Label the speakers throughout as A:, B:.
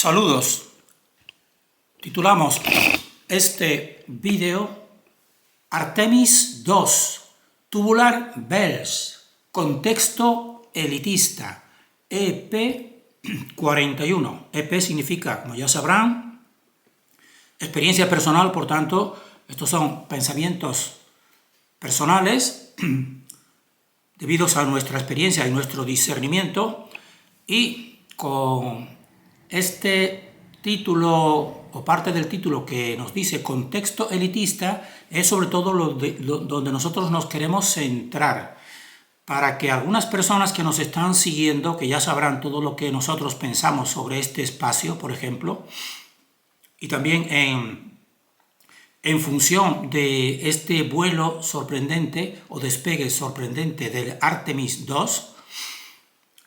A: Saludos. Titulamos este vídeo Artemis II, Tubular Bells, contexto elitista, EP41. EP significa, como ya sabrán, experiencia personal, por tanto, estos son pensamientos personales debidos a nuestra experiencia y nuestro discernimiento, y con este título o parte del título que nos dice contexto elitista es sobre todo donde nosotros nos queremos centrar, para que algunas personas que nos están siguiendo, que ya sabrán todo lo que nosotros pensamos sobre este espacio, por ejemplo, y también en función de este vuelo sorprendente o despegue sorprendente del Artemis II,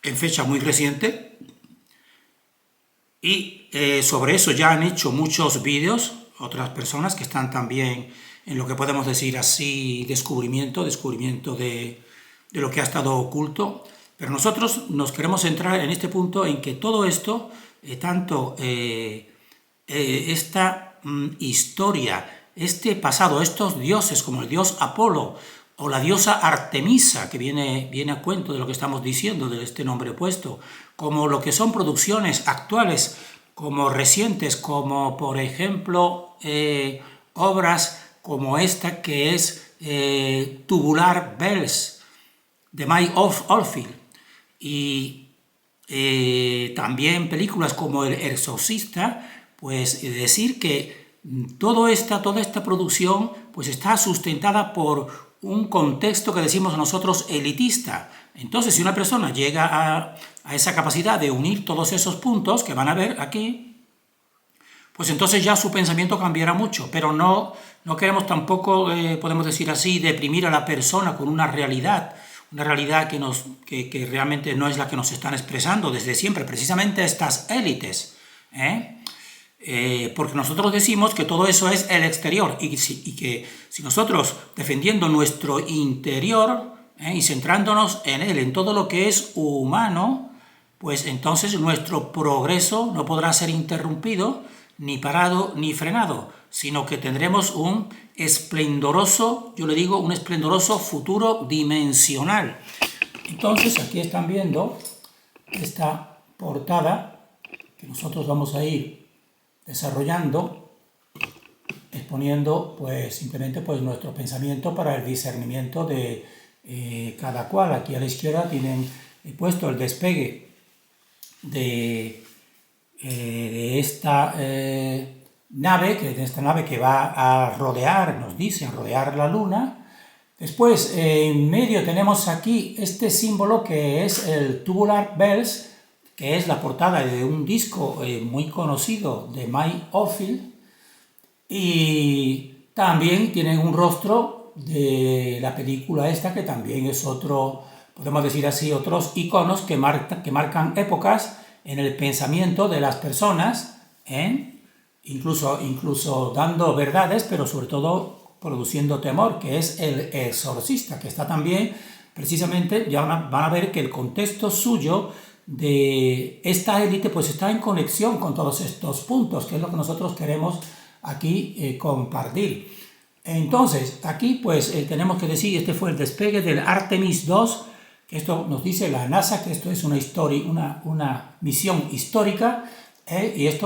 A: en fecha muy reciente, y sobre eso ya han hecho muchos vídeos otras personas que están también en lo que podemos decir así descubrimiento de lo que ha estado oculto, pero nosotros nos queremos centrar en este punto en que todo esto, tanto esta historia, este pasado, estos dioses como el dios Apolo o la diosa Artemisa, que viene a cuento de lo que estamos diciendo, de este nombre puesto, como lo que son producciones actuales, como recientes, como por ejemplo obras como esta que es Tubular Bells, de Mike Oldfield, y también películas como El Exorcista, pues decir que toda esta producción pues está sustentada por un contexto que decimos nosotros elitista. Entonces, si una persona llega a esa capacidad de unir todos esos puntos que van a ver aquí, pues entonces ya su pensamiento cambiará mucho, pero no queremos tampoco, podemos decir así, deprimir a la persona con una realidad que realmente no es la que nos están expresando desde siempre, precisamente estas élites, porque nosotros decimos que todo eso es el exterior y que si nosotros, defendiendo nuestro interior y centrándonos en él, en todo lo que es humano, pues entonces nuestro progreso no podrá ser interrumpido, ni parado, ni frenado, sino que tendremos un esplendoroso, yo le digo, un esplendoroso futuro dimensional. Entonces aquí están viendo esta portada que nosotros vamos a ir desarrollando, exponiendo pues simplemente pues nuestro pensamiento para el discernimiento de cada cual. Aquí a la izquierda tienen puesto el despegue de esta nave que va a rodear, nos dice, a rodear la Luna. Después en medio tenemos aquí este símbolo que es el Tubular Bells, que es la portada de un disco muy conocido de Mike Oldfield, y también tienen un rostro de la película esta, que también es otro, podemos decir así, otros iconos que marcan épocas en el pensamiento de las personas, incluso dando verdades, pero sobre todo produciendo temor, que es El Exorcista, que está también, precisamente, ya van a ver que el contexto suyo de esta élite pues está en conexión con todos estos puntos, que es lo que nosotros queremos aquí compartir. Entonces, aquí pues tenemos que decir, este fue el despegue del Artemis II, que esto nos dice la NASA, que esto es una misión histórica, y esto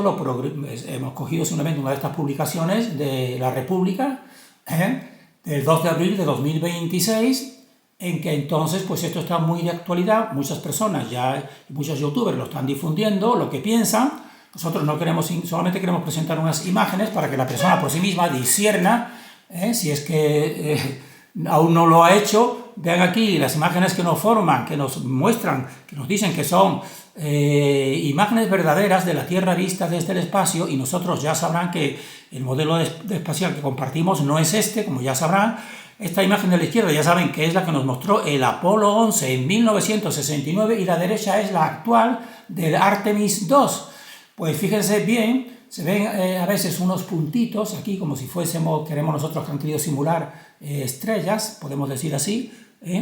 A: hemos cogido simplemente una de estas publicaciones de La República, del 2 de abril de 2026, en que entonces pues esto está muy de actualidad, muchas personas muchos youtubers lo están difundiendo, lo que piensan. Nosotros no queremos, solamente queremos presentar unas imágenes para que la persona por sí misma discierna, si es que aún no lo ha hecho. Vean aquí las imágenes que nos forman, que nos muestran, que nos dicen que son imágenes verdaderas de la Tierra vista desde el espacio, y nosotros ya sabrán que el modelo espacial que compartimos no es este, como ya sabrán. Esta imagen de la izquierda ya saben que es la que nos mostró el Apolo 11 en 1969, y la derecha es la actual del Artemis II. Pues fíjense bien, se ven a veces unos puntitos aquí, como si queremos nosotros que han querido simular estrellas, podemos decir así,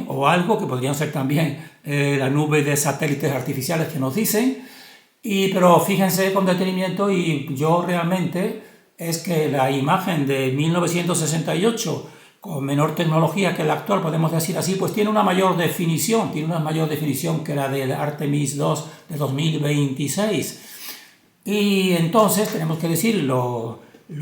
A: o algo que podrían ser también la nube de satélites artificiales que nos dicen. Pero fíjense con detenimiento, y yo realmente es que la imagen de 1968, con menor tecnología que la actual, podemos decir así, pues tiene una mayor definición, que la del Artemis 2 de 2026. Y entonces tenemos que decir lo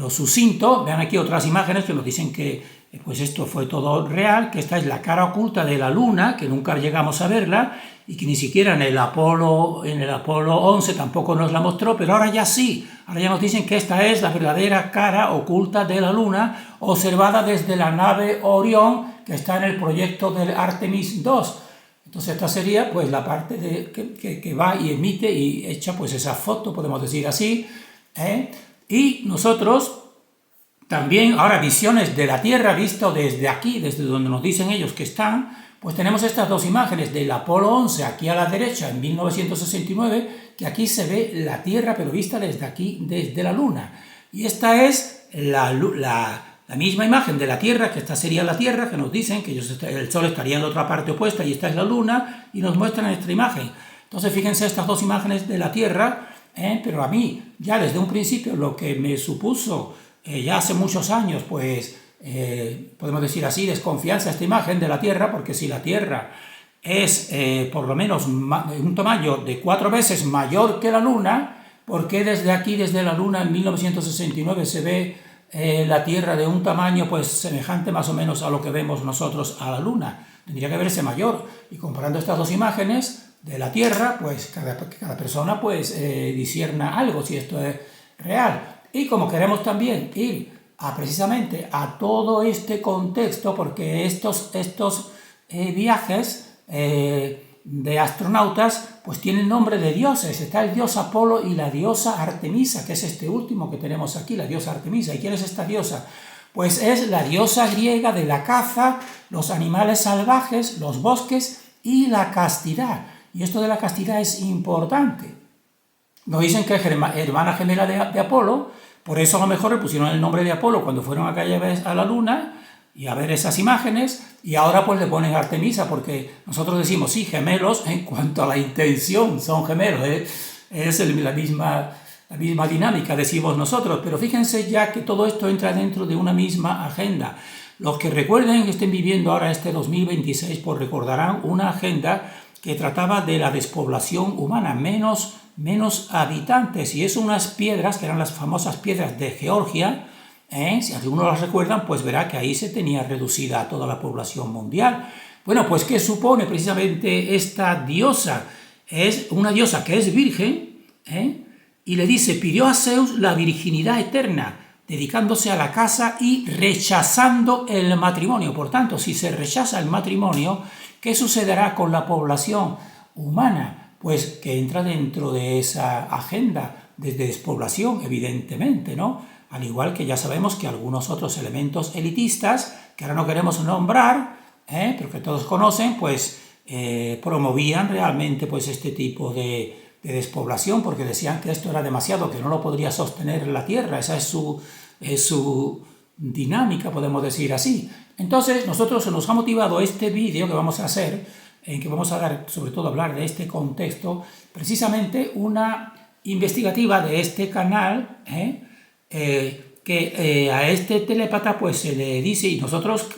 A: sucinto. Vean aquí otras imágenes que nos dicen que pues esto fue todo real, que esta es la cara oculta de la Luna, que nunca llegamos a verla, y que ni siquiera en el Apolo 11 tampoco nos la mostró, pero ahora ya sí, ahora ya nos dicen que esta es la verdadera cara oculta de la Luna, observada desde la nave Orión, que está en el proyecto del Artemis 2. Entonces esta sería pues la parte que va y emite y echa pues esa foto, podemos decir así, Y nosotros también, ahora, visiones de la Tierra visto desde aquí, desde donde nos dicen ellos que están, pues tenemos estas dos imágenes del Apolo 11 aquí a la derecha en 1969, que aquí se ve la Tierra pero vista desde aquí, desde la Luna. Y esta es la misma imagen de la Tierra, que esta sería la Tierra, que nos dicen que el Sol estaría en la otra parte opuesta y esta es la Luna, y nos muestran esta imagen. Entonces fíjense estas dos imágenes de la Tierra, pero a mí ya desde un principio lo que me supuso ya hace muchos años, pues podemos decir así, desconfianza esta imagen de la Tierra, porque si la Tierra es por lo menos un tamaño de 4 veces mayor que la Luna, ¿por qué desde aquí, desde la Luna en 1969 se ve la Tierra de un tamaño pues semejante más o menos a lo que vemos nosotros a la Luna? Tendría que verse mayor, y comparando estas dos imágenes de la Tierra, pues cada persona pues discierna algo, si esto es real. Y como queremos también ir precisamente a todo este contexto, porque estos viajes de astronautas pues tienen nombre de dioses. Está el dios Apolo y la diosa Artemisa, que es este último que tenemos aquí, la diosa Artemisa. ¿Y quién es esta diosa? Pues es la diosa griega de la caza, los animales salvajes, los bosques y la castidad. Y esto de la castidad es importante. Nos dicen que es hermana gemela de Apolo, por eso a lo mejor le pusieron el nombre de Apolo cuando fueron a la Luna y a ver esas imágenes, y ahora pues le ponen Artemisa, porque nosotros decimos sí, gemelos, en cuanto a la intención son gemelos, es la misma dinámica, decimos nosotros, pero fíjense ya que todo esto entra dentro de una misma agenda. Los que recuerden, que estén viviendo ahora este 2026, pues recordarán una agenda que trataba de la despoblación humana, menos habitantes, y es unas piedras que eran las famosas piedras de Georgia. Si algunos las recuerdan, pues verá que ahí se tenía reducida toda la población mundial. Bueno, pues ¿qué supone precisamente esta diosa? Es una diosa que es virgen, y le dice, pidió a Zeus la virginidad eterna, dedicándose a la casa y rechazando el matrimonio. Por tanto, si se rechaza el matrimonio, ¿qué sucederá con la población humana? Pues que entra dentro de esa agenda de despoblación, evidentemente, ¿no? Al igual que ya sabemos que algunos otros elementos elitistas, que ahora no queremos nombrar, pero que todos conocen, pues promovían realmente pues este tipo de despoblación, porque decían que esto era demasiado, que no lo podría sostener la Tierra. Esa es su dinámica, podemos decir así. Entonces, nosotros nos ha motivado este vídeo que vamos a hacer, en que vamos a dar, sobre todo, hablar de este contexto, precisamente una investigativa de este canal, que a este telépata pues se le dice, y nosotros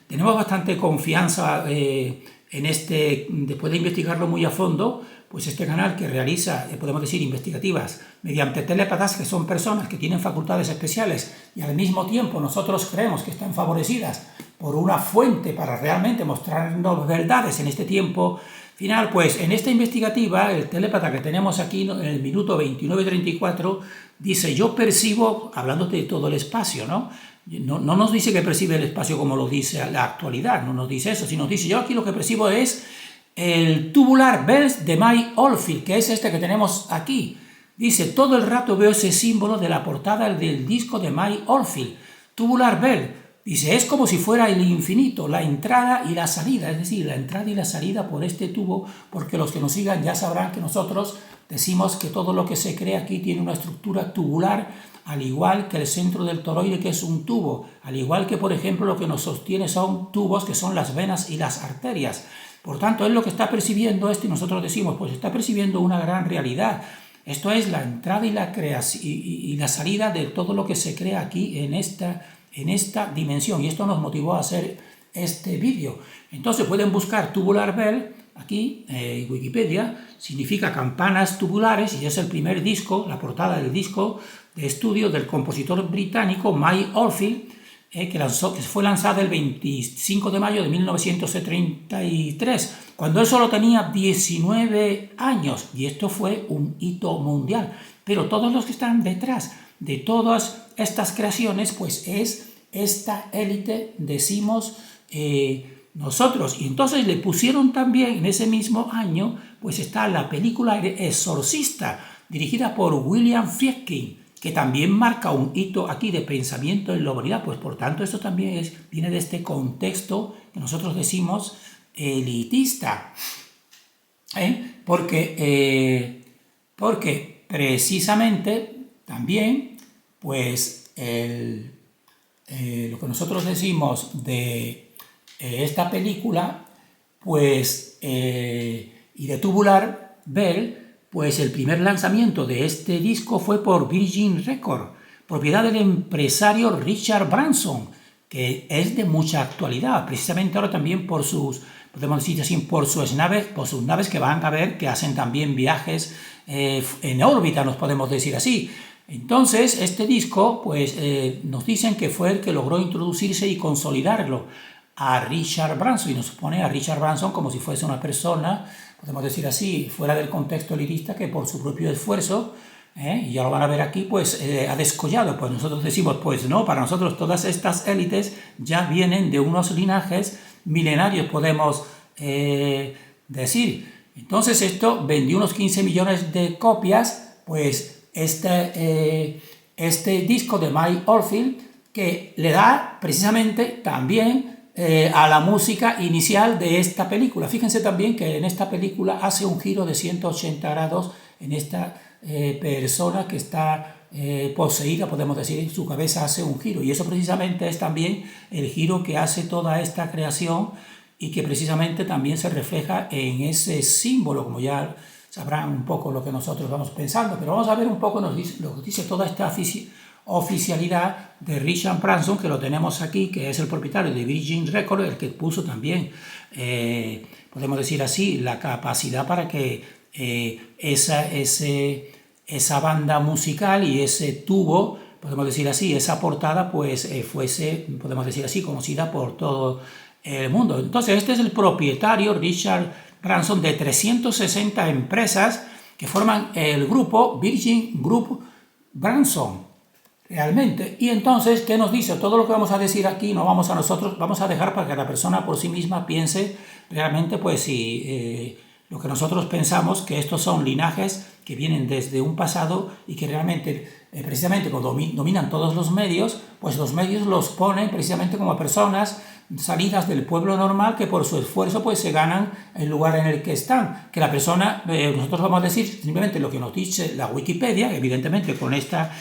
A: tenemos bastante confianza en este, después de investigarlo muy a fondo, pues este canal que realiza, podemos decir, investigativas mediante telépatas, que son personas que tienen facultades especiales y al mismo tiempo nosotros creemos que están favorecidas por una fuente para realmente mostrarnos verdades en este tiempo final. Pues en esta investigativa, el telépata que tenemos aquí en el minuto 29:34 dice, yo percibo, hablando de todo el espacio, ¿no? No nos dice que percibe el espacio como lo dice la actualidad, no nos dice eso, sino nos dice, yo aquí lo que percibo es el tubular bells de Mike Oldfield, que es este que tenemos aquí. Dice, todo el rato veo ese símbolo de la portada del disco de Mike Oldfield, tubular bell. Dice, es como si fuera el infinito, la entrada y la salida, es decir, la entrada y la salida por este tubo, porque los que nos sigan ya sabrán que nosotros decimos que todo lo que se crea aquí tiene una estructura tubular, al igual que el centro del toroide, que es un tubo, al igual que, por ejemplo, lo que nos sostiene son tubos, que son las venas y las arterias. Por tanto, es lo que está percibiendo esto, y nosotros decimos, pues está percibiendo una gran realidad. Esto es la entrada y la creación y la salida de todo lo que se crea aquí en esta dimensión. Y esto nos motivó a hacer este vídeo. Entonces pueden buscar Tubular Bell aquí en Wikipedia. Significa campanas tubulares y es el primer disco, la portada del disco de estudio del compositor británico Mike Oldfield, que fue lanzado el 25 de mayo de 1933, cuando él solo tenía 19 años, y esto fue un hito mundial. Pero todos los que están detrás de todas estas creaciones, pues es esta élite, decimos nosotros. Y entonces le pusieron también, en ese mismo año, pues está la película El Exorcista, dirigida por William Friedkin, que también marca un hito aquí de pensamiento en la humanidad. Pues por tanto esto también viene de este contexto que nosotros decimos elitista, porque precisamente también pues lo que nosotros decimos de esta película pues y de Tubular Bell, pues el primer lanzamiento de este disco fue por Virgin Records, propiedad del empresario Richard Branson, que es de mucha actualidad, precisamente ahora también por sus, podemos decir así, por sus naves que van a ver que hacen también viajes en órbita, nos podemos decir así. Entonces, este disco, pues nos dicen que fue el que logró introducirse y consolidarlo a Richard Branson, y nos pone a Richard Branson como si fuese una persona, podemos decir así, fuera del contexto elitista, que por su propio esfuerzo, y ya lo van a ver aquí, pues ha descollado. Pues nosotros decimos, pues no, para nosotros todas estas élites ya vienen de unos linajes milenarios, podemos decir. Entonces esto vendió unos 15 millones de copias, pues este disco de Mike Oldfield, que le da precisamente también a la música inicial de esta película. Fíjense también que en esta película hace un giro de 180 grados en esta persona que está poseída, podemos decir, su cabeza hace un giro, y eso precisamente es también el giro que hace toda esta creación y que precisamente también se refleja en ese símbolo, como ya sabrán un poco lo que nosotros vamos pensando, pero vamos a ver un poco lo que dice toda esta oficialidad de Richard Branson, que lo tenemos aquí, que es el propietario de Virgin Records, el que puso también, podemos decir así, la capacidad para que esa banda musical y ese tubo, podemos decir así, esa portada, pues fuese, podemos decir así, conocida por todo el mundo. Entonces este es el propietario, Richard Branson, de 360 empresas que forman el grupo Virgin Group Branson, realmente. Y entonces, ¿qué nos dice? Todo lo que vamos a decir aquí no vamos a dejar para que la persona por sí misma piense realmente, pues si lo que nosotros pensamos, que estos son linajes que vienen desde un pasado y que realmente, precisamente cuando dominan todos los medios, pues los medios los ponen precisamente como personas salidas del pueblo normal que por su esfuerzo pues se ganan el lugar en el que están. Que la persona, nosotros vamos a decir simplemente lo que nos dice la Wikipedia, evidentemente con esta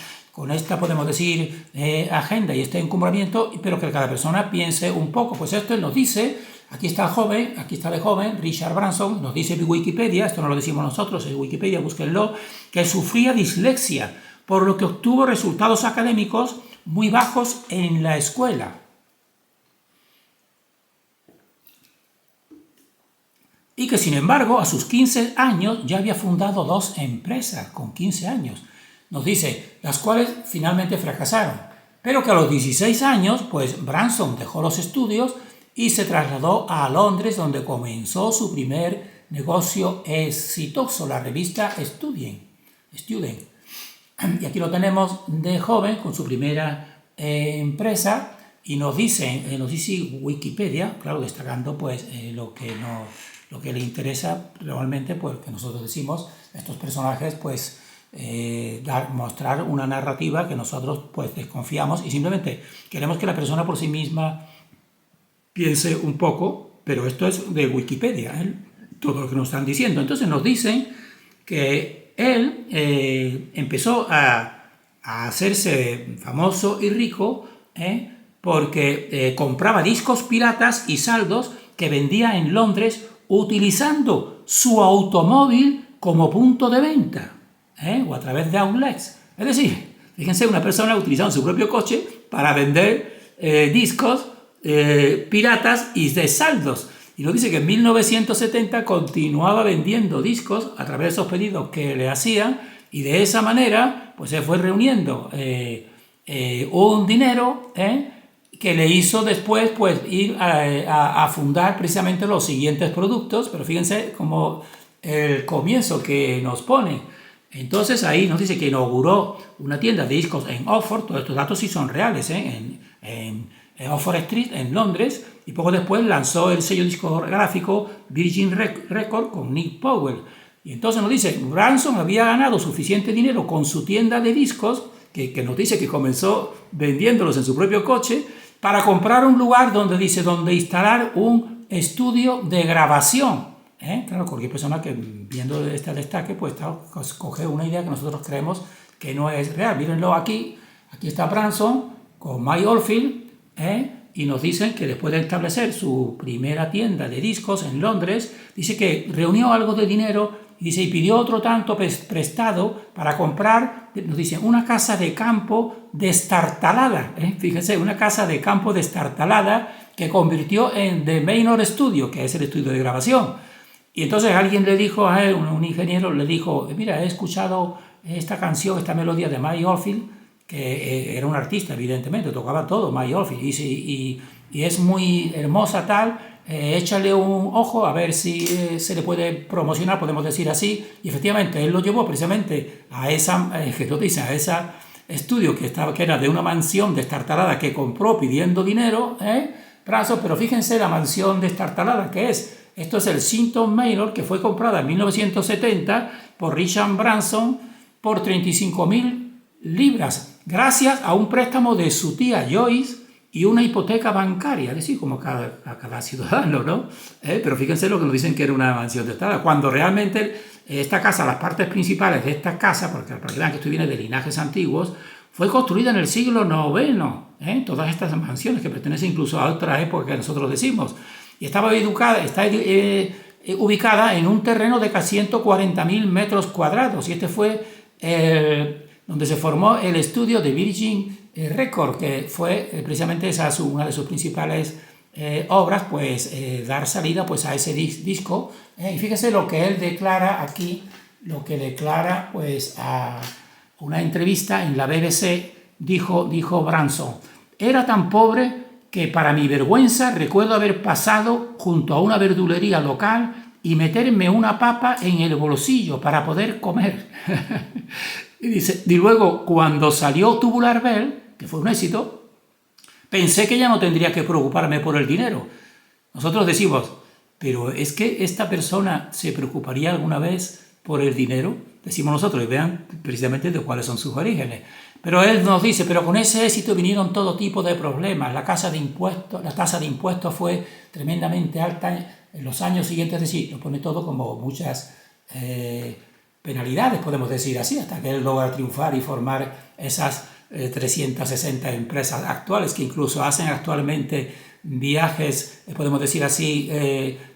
A: podemos decir agenda y este encumbramiento, pero que cada persona piense un poco. Pues esto nos dice, aquí está de joven, Richard Branson, nos dice Wikipedia, esto no lo decimos nosotros, en Wikipedia, búsquenlo, que sufría dislexia, por lo que obtuvo resultados académicos muy bajos en la escuela. Y que sin embargo a sus 15 años ya había fundado 2 empresas, con 15 años. Nos dice, las cuales finalmente fracasaron, pero que a los 16 años, pues Branson dejó los estudios y se trasladó a Londres, donde comenzó su primer negocio exitoso, la revista Student. Y aquí lo tenemos de joven con su primera empresa, y nos dice Wikipedia, claro, destacando pues lo que le interesa realmente, pues que nosotros decimos, estos personajes pues mostrar una narrativa que nosotros pues desconfiamos y simplemente queremos que la persona por sí misma piense un poco, pero esto es de Wikipedia, todo lo que nos están diciendo. Entonces nos dicen que él empezó a hacerse famoso y rico porque compraba discos piratas y saldos que vendía en Londres utilizando su automóvil como punto de venta. o a través de outlets. Es decir, fíjense, una persona utilizando su propio coche para vender discos piratas y de saldos. Y nos dice que en 1970 continuaba vendiendo discos a través de esos pedidos que le hacían, y de esa manera pues se fue reuniendo un dinero que le hizo después pues ir a fundar precisamente los siguientes productos. Pero fíjense como el comienzo que nos pone. Entonces ahí nos dice que inauguró una tienda de discos en Oxford. Todos estos datos sí son reales, en Oxford Street, en Londres, y poco después lanzó el sello discográfico Virgin Records con Nick Powell. Y entonces nos dice, Branson había ganado suficiente dinero con su tienda de discos, que nos dice que comenzó vendiéndolos en su propio coche, para comprar un lugar donde instalar un estudio de grabación. Claro, cualquier persona que viendo este destaque pues coge una idea que nosotros creemos que no es real. Mírenlo aquí está Branson con Mike Oldfield, y nos dicen que después de establecer su primera tienda de discos en Londres, dice que reunió algo de dinero y pidió otro tanto prestado para comprar, nos dicen, una casa de campo destartalada. Fíjense, una casa de campo destartalada que convirtió en The Manor Studio, que es el estudio de grabación. Y entonces alguien le dijo a él, un ingeniero le dijo, mira, he escuchado esta canción, esta melodía de Mike Oldfield, que era un artista, evidentemente, tocaba todo, Mike Oldfield, y es muy hermosa tal, échale un ojo a ver si se le puede promocionar, podemos decir así. Y efectivamente, él lo llevó precisamente a esa estudio que era de una mansión destartalada que compró pidiendo dinero, pero fíjense la mansión destartalada que es. Esto es el Sinton Manor, que fue comprada en 1970 por Richard Branson por 35.000 libras, gracias a un préstamo de su tía Joyce y una hipoteca bancaria, es decir, como cada ciudadano, ¿no? Pero fíjense lo que nos dicen que era una mansión de estado, cuando realmente esta casa, las partes principales de esta casa, porque para que vean que esto viene de linajes antiguos, fue construida en el siglo IX, todas estas mansiones que pertenecen incluso a otra época que nosotros decimos, y está ubicada en un terreno de casi 140.000 metros cuadrados, y este fue donde se formó el estudio de Virgin Records, que fue precisamente una de sus principales obras, pues dar salida pues a ese disco. Y fíjese lo que él declara aquí, lo que declara pues a una entrevista en la BBC, dijo Branson: era tan pobre que para mi vergüenza recuerdo haber pasado junto a una verdulería local y meterme una papa en el bolsillo para poder comer. Y dice, y luego cuando salió Tubular Bells, que fue un éxito, pensé que ya no tendría que preocuparme por el dinero. Nosotros decimos, pero es que esta persona se preocuparía alguna vez por el dinero. Decimos nosotros, y vean precisamente de cuáles son sus orígenes. Pero él nos dice, pero con ese éxito vinieron todo tipo de problemas. La tasa de impuestos fue tremendamente alta en los años siguientes. Es decir, lo pone todo como muchas penalidades, podemos decir así, hasta que él logra triunfar y formar esas 360 empresas actuales, que incluso hacen actualmente viajes, podemos decir así,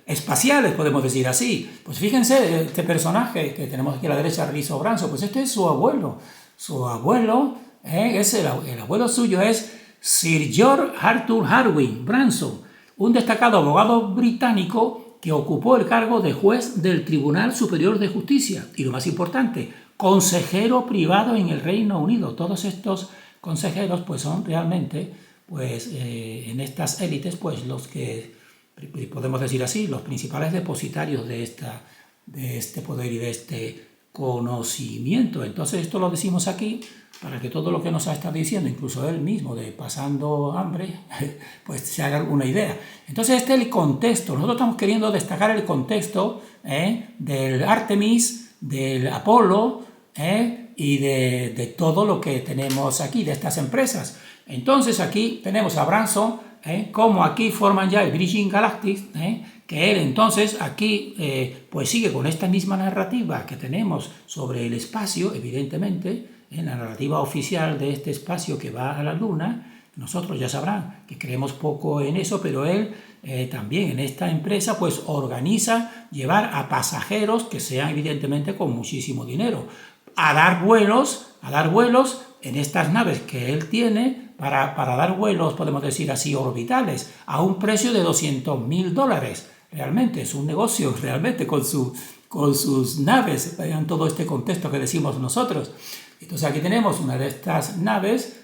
A: espaciales, podemos decir así. Pues fíjense, este personaje que tenemos aquí a la derecha, Riso Branson, pues este es su abuelo. Su abuelo, el abuelo suyo es Sir George Arthur Harwin Branson, un destacado abogado británico que ocupó el cargo de juez del Tribunal Superior de Justicia y, lo más importante, consejero privado en el Reino Unido. Todos estos consejeros pues son realmente pues en estas élites pues los que podemos decir así, los principales depositarios de este poder y de este conocimiento. Entonces esto lo decimos aquí para que todo lo que nos ha estado diciendo, incluso él mismo, de pasando hambre, pues se haga alguna idea. Entonces este es el contexto. Nosotros estamos queriendo destacar el contexto del Artemis, del Apolo y de todo lo que tenemos aquí, de estas empresas. Entonces aquí tenemos a Branson, como aquí forman ya el Virgin Galactic, que él entonces aquí pues sigue con esta misma narrativa que tenemos sobre el espacio, evidentemente, en la narrativa oficial de este espacio que va a la Luna. Nosotros ya sabrán que creemos poco en eso, pero él también en esta empresa pues organiza llevar a pasajeros que sean evidentemente con muchísimo dinero. a dar vuelos en estas naves que él tiene para dar vuelos, podemos decir así, orbitales, a un precio de $200.000. Realmente es un negocio, realmente, con sus naves, en todo este contexto que decimos nosotros. Entonces aquí tenemos una de estas naves,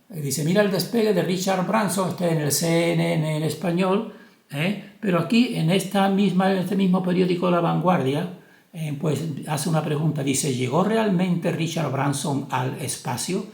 A: dice, mira el despegue de Richard Branson, está en el CNN en español, pero aquí en este mismo periódico La Vanguardia, pues hace una pregunta, dice, ¿llegó realmente Richard Branson al espacio?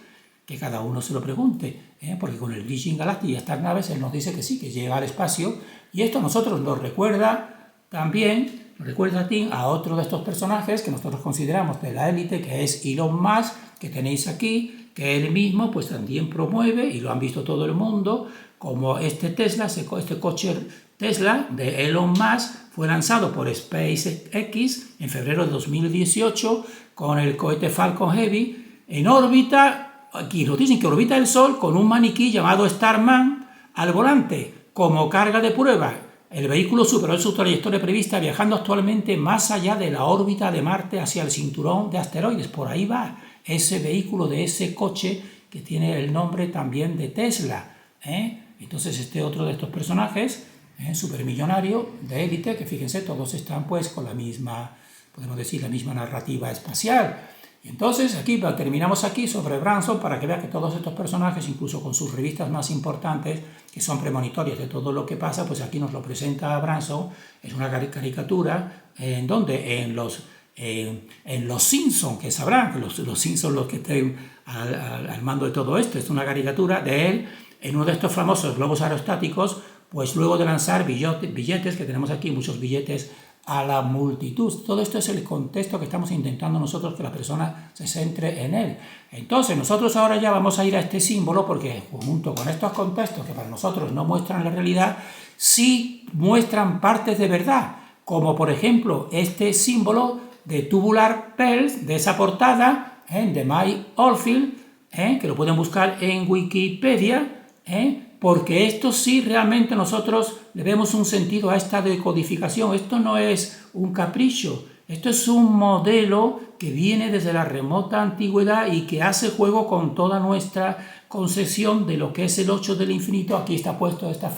A: Que cada uno se lo pregunte, porque con el Virgin Galactic y estas naves él nos dice que sí, que llega al espacio, y esto a nosotros nos recuerda también, nos recuerda a otro de estos personajes que nosotros consideramos de la élite, que es Elon Musk, que tenéis aquí, que él mismo pues también promueve, y lo han visto todo el mundo, como este Tesla, este coche Tesla de Elon Musk fue lanzado por SpaceX en febrero de 2018 con el cohete Falcon Heavy en órbita, aquí nos dicen que orbita el Sol con un maniquí llamado Starman al volante como carga de prueba. El vehículo superó su trayectoria prevista viajando actualmente más allá de la órbita de Marte hacia el cinturón de asteroides. Por ahí va ese vehículo de ese coche que tiene el nombre también de Tesla. Entonces este otro de estos personajes, supermillonario de élite, que fíjense, todos están pues con la misma, podemos decir, la misma narrativa espacial. Y entonces aquí terminamos aquí sobre Branson para que vea que todos estos personajes, incluso con sus revistas más importantes, que son premonitorias de todo lo que pasa, pues aquí nos lo presenta Branson. Es una caricatura en donde en los Simpsons, que sabrán que los Simpsons los que estén al mando de todo esto, es una caricatura de él en uno de estos famosos globos aerostáticos, pues luego de lanzar billetes, que tenemos aquí muchos billetes a la multitud. Todo esto es el contexto que estamos intentando nosotros que la persona se centre en él. Entonces nosotros ahora ya vamos a ir a este símbolo porque junto con estos contextos que para nosotros no muestran la realidad, sí muestran partes de verdad, como por ejemplo este símbolo de Tubular Bells, de esa portada de Mike Oldfield, que lo pueden buscar en Wikipedia, porque esto sí realmente nosotros le vemos un sentido a esta decodificación. Esto no es un capricho, esto es un modelo que viene desde la remota antigüedad y que hace juego con toda nuestra concepción de lo que es el 8 del infinito. Aquí está puesto esta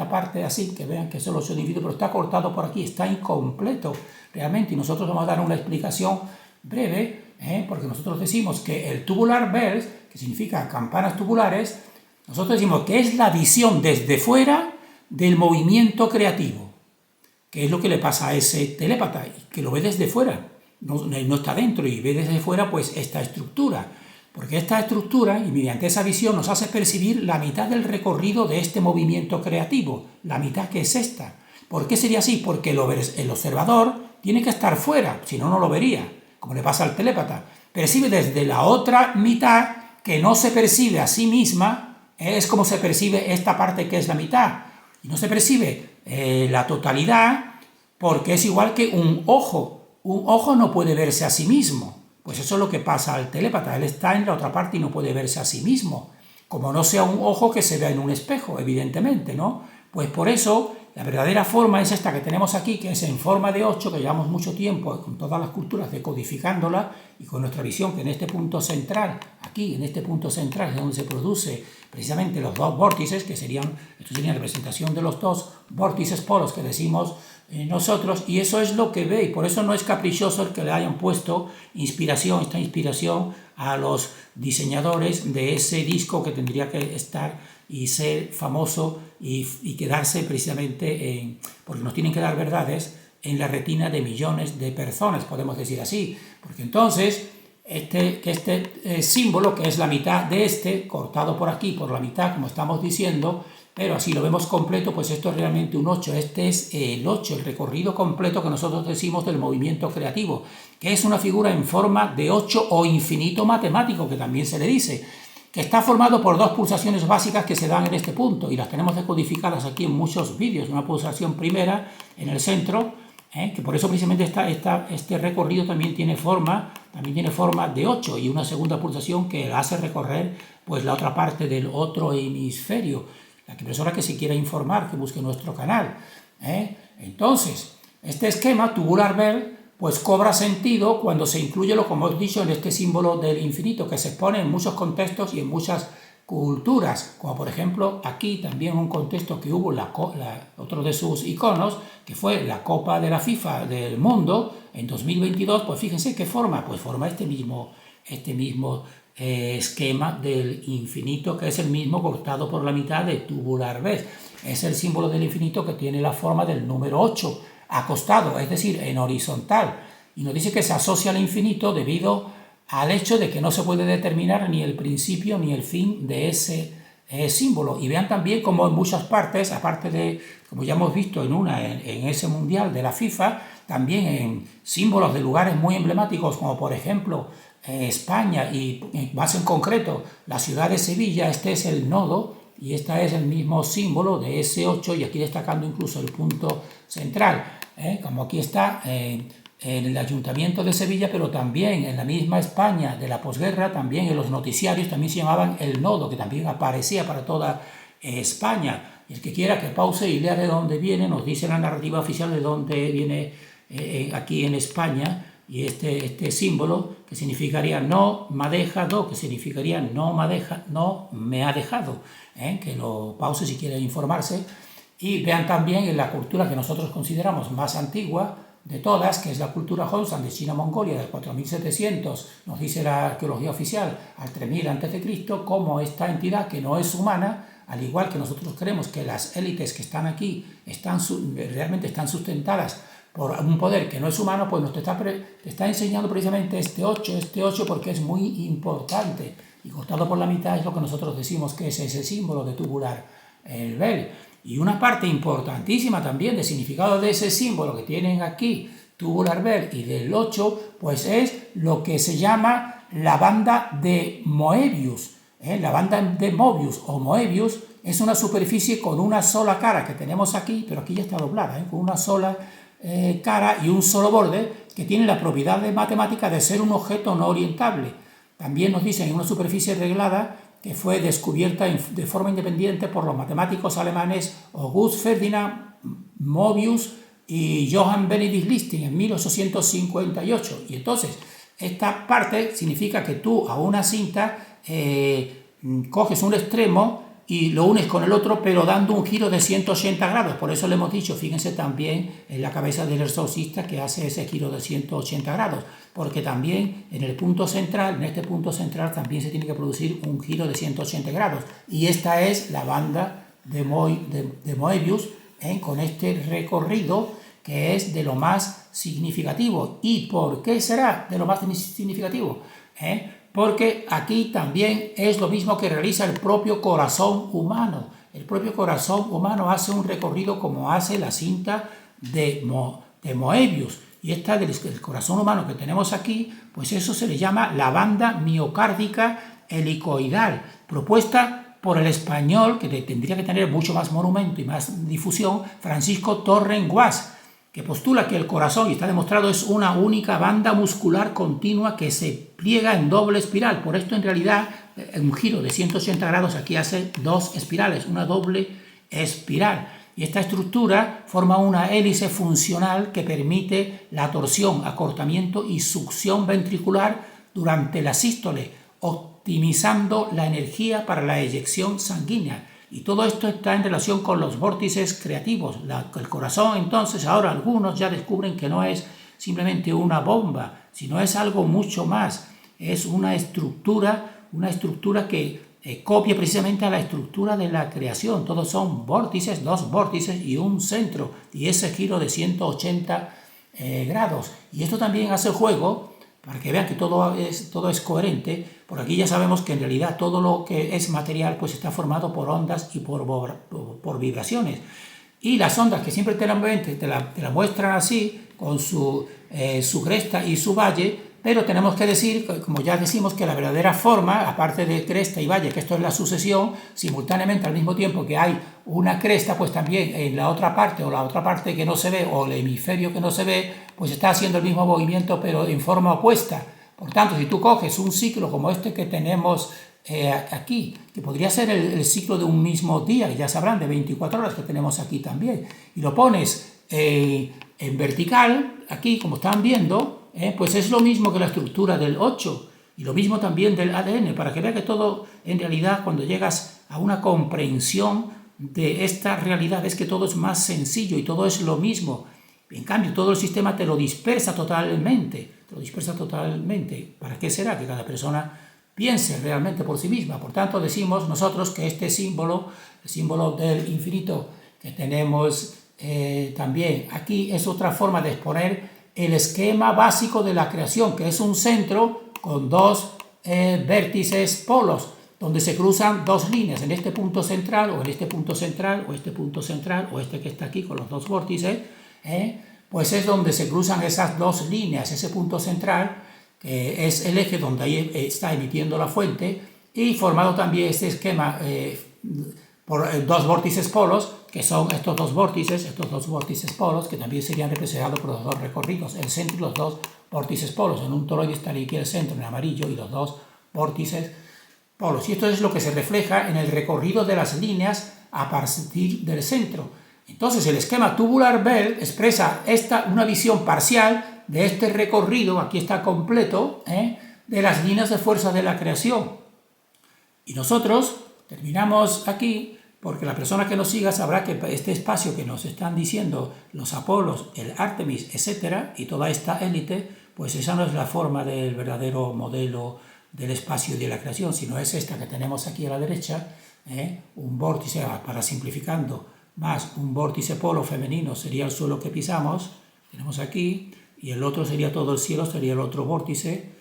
A: parte así, que vean que es el 8 del infinito, pero está cortado por aquí, está incompleto realmente, y nosotros vamos a dar una explicación breve, porque nosotros decimos que el tubular bells, que significa campanas tubulares, nosotros decimos que es la visión desde fuera del movimiento creativo, que es lo que le pasa a ese telépata, que lo ve desde fuera, no está dentro, y ve desde fuera pues esta estructura, porque esta estructura, y mediante esa visión, nos hace percibir la mitad del recorrido de este movimiento creativo, la mitad que es esta. ¿Por qué sería así? Porque el observador tiene que estar fuera, si no, no lo vería, como le pasa al telépata. Percibe desde la otra mitad que no se percibe a sí misma. Es como se percibe esta parte que es la mitad. Y no se percibe la totalidad porque es igual que un ojo. Un ojo no puede verse a sí mismo. Pues eso es lo que pasa al telépata. Él está en la otra parte y no puede verse a sí mismo. Como no sea un ojo que se vea en un espejo, evidentemente, ¿no? Pues por eso la verdadera forma es esta que tenemos aquí, que es en forma de 8, que llevamos mucho tiempo con todas las culturas decodificándola y con nuestra visión que en este punto central, aquí en este punto central es donde se produce precisamente los dos vórtices, que serían, esto sería la representación de los dos vórtices polos que decimos nosotros, y eso es lo que ve, y por eso no es caprichoso el que le hayan puesto esta inspiración a los diseñadores de ese disco que tendría que estar y ser famoso y quedarse precisamente porque nos tienen que dar verdades en la retina de millones de personas, podemos decir así, porque entonces este símbolo, que es la mitad de cortado por aquí, por la mitad, como estamos diciendo, pero así lo vemos completo, pues esto es realmente un 8. Este es el 8, el recorrido completo que nosotros decimos del movimiento creativo, que es una figura en forma de 8 o infinito matemático, que también se le dice, que está formado por dos pulsaciones básicas que se dan en este punto, y las tenemos decodificadas aquí en muchos vídeos. Una pulsación primera en el centro, que por eso precisamente este recorrido también tiene forma de 8, y una segunda pulsación que hace recorrer pues la otra parte del otro hemisferio. La persona que se quiera informar, que busque nuestro canal. Entonces, este esquema tubular bell pues cobra sentido cuando se incluye, lo como he dicho, en este símbolo del infinito, que se expone en muchos contextos y en muchas culturas, como por ejemplo aquí también un contexto que hubo otro de sus iconos, que fue la Copa de la FIFA del Mundo en 2022, pues fíjense qué forma, pues forma este mismo esquema del infinito, que es el mismo cortado por la mitad de tubular vez. Es el símbolo del infinito que tiene la forma del número 8, acostado, es decir, en horizontal. Y nos dice que se asocia al infinito debido al hecho de que no se puede determinar ni el principio ni el fin de ese símbolo. Y vean también como en muchas partes, aparte de, como ya hemos visto en ese mundial de la FIFA, también en símbolos de lugares muy emblemáticos, como por ejemplo España y más en concreto la ciudad de Sevilla, este es el nodo y este es el mismo símbolo de ese 8, y aquí destacando incluso el punto central, como aquí está en el Ayuntamiento de Sevilla, pero también en la misma España de la posguerra, también en los noticiarios también se llamaban el nodo, que también aparecía para toda España. Y el que quiera que pause y lea de dónde viene, nos dice la narrativa oficial de dónde viene aquí en España, y este símbolo que significaría no me ha dejado, que significaría no me ha dejado, que lo pause si quiere informarse. Y vean también en la cultura que nosotros consideramos más antigua de todas, que es la cultura Hongshan de China-Mongolia del 4700, nos dice la arqueología oficial, al 3000 a.C., como esta entidad que no es humana, al igual que nosotros creemos que las élites que están aquí realmente están sustentadas por un poder que no es humano, pues te está enseñando precisamente este 8 porque es muy importante, y cortado por la mitad es lo que nosotros decimos que es ese símbolo de tubular bel. Y una parte importantísima también del significado de ese símbolo que tienen aquí, tubular bel, y del 8, pues es lo que se llama la banda de Moebius. La banda de Mobius o Moebius es una superficie con una sola cara que tenemos aquí, pero aquí ya está doblada, con una sola cara y un solo borde, que tiene la propiedad de matemática de ser un objeto no orientable. También nos dicen en una superficie reglada que fue descubierta de forma independiente por los matemáticos alemanes August Ferdinand Mobius y Johann Benedict Listing en 1858. Y entonces, esta parte significa que tú a una cinta coges un extremo y lo unes con el otro, pero dando un giro de 180 grados. Por eso le hemos dicho, fíjense también en la cabeza del exorcista que hace ese giro de 180 grados, porque también en este punto central también se tiene que producir un giro de 180 grados. Y esta es la banda de Moebius, con este recorrido que es de lo más significativo. ¿Y por qué será de lo más significativo? Porque aquí también es lo mismo que realiza el propio corazón humano. El propio corazón humano hace un recorrido como hace la cinta de Moebius. Y esta del corazón humano que tenemos aquí, pues eso se le llama la banda miocárdica helicoidal, propuesta por el español, que tendría que tener mucho más monumento y más difusión, Francisco Torren Guas, que postula que el corazón, y está demostrado, es una única banda muscular continua que se pliega en doble espiral. Por esto, en realidad, un giro de 180 grados aquí hace dos espirales, una doble espiral. Y esta estructura forma una hélice funcional que permite la torsión, acortamiento y succión ventricular durante la sístole, optimizando la energía para la eyección sanguínea. Y todo esto está en relación con los vórtices creativos. El corazón, entonces, ahora algunos ya descubren que no es simplemente una bomba, sino es algo mucho más. Es una estructura que copia precisamente a la estructura de la creación. Todos son vórtices, dos vórtices y un centro, y ese giro de 180 grados. Y esto también hace juego, para que vean que todo es coherente. Por aquí ya sabemos que en realidad todo lo que es material pues está formado por ondas y por vibraciones. Y las ondas que siempre te la muestran así, con su cresta y su valle, pero tenemos que decir, como ya decimos, que la verdadera forma, aparte de cresta y valle, que esto es la sucesión, simultáneamente al mismo tiempo que hay una cresta, pues también en la otra parte, o la otra parte que no se ve, o el hemisferio que no se ve, pues está haciendo el mismo movimiento, pero en forma opuesta. Por tanto, si tú coges un ciclo como este que tenemos aquí, que podría ser el ciclo de un mismo día, ya sabrán, de 24 horas que tenemos aquí también, y lo pones en vertical, aquí, como están viendo, pues es lo mismo que la estructura del 8 y lo mismo también del ADN, para que vean que todo, en realidad, cuando llegas a una comprensión de esta realidad, es que todo es más sencillo y todo es lo mismo. En cambio, todo el sistema te lo dispersa totalmente. ¿Para qué será? Que cada persona piense realmente por sí misma. Por tanto, decimos nosotros que este símbolo, el símbolo del infinito que tenemos también aquí, es otra forma de exponer el esquema básico de la creación, que es un centro con dos vértices polos, donde se cruzan dos líneas, en este punto central, o en este punto central, o este punto central, o este que está aquí con los dos vórtices, pues es donde se cruzan esas dos líneas, ese punto central, que es el eje donde ahí está emitiendo la fuente, y formado también este esquema por dos vórtices polos, que son estos dos vórtices polos, que también serían representados por los dos recorridos, el centro y los dos vórtices polos. En un toroide estaría aquí el centro en amarillo y los dos vórtices polos. Y esto es lo que se refleja en el recorrido de las líneas a partir del centro. Entonces el esquema tubular Bell expresa una visión parcial de este recorrido, aquí está completo, de las líneas de fuerza de la creación. Y nosotros terminamos aquí porque la persona que nos siga sabrá que este espacio que nos están diciendo los Apolos, el Artemis, etcétera, y toda esta élite, pues esa no es la forma del verdadero modelo del espacio y de la creación, sino es esta que tenemos aquí a la derecha, un vórtice, para simplificando, más un vórtice polo femenino sería el suelo que pisamos, tenemos aquí, y el otro sería todo el cielo, sería el otro vórtice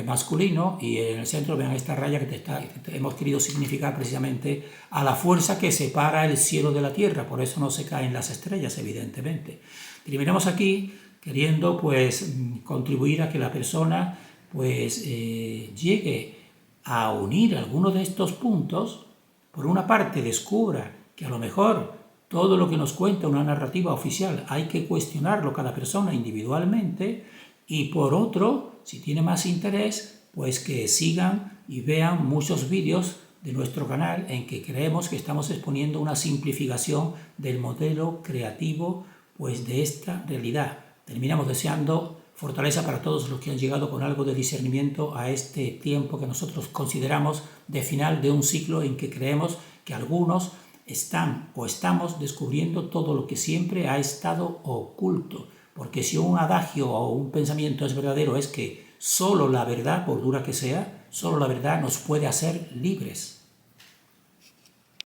A: masculino, y en el centro vean esta raya que hemos querido significar precisamente a la fuerza que separa el cielo de la tierra, por eso no se caen las estrellas, evidentemente. Terminamos aquí queriendo pues contribuir a que la persona pues llegue a unir alguno de estos puntos. Por una parte descubra que a lo mejor todo lo que nos cuenta una narrativa oficial hay que cuestionarlo cada persona individualmente, y por otro, si tiene más interés, pues que sigan y vean muchos vídeos de nuestro canal en que creemos que estamos exponiendo una simplificación del modelo creativo pues de esta realidad. Terminamos deseando fortaleza para todos los que han llegado con algo de discernimiento a este tiempo que nosotros consideramos de final de un ciclo en que creemos que algunos están o estamos descubriendo todo lo que siempre ha estado oculto. Porque si un adagio o un pensamiento es verdadero, es que solo la verdad, por dura que sea, solo la verdad nos puede hacer libres.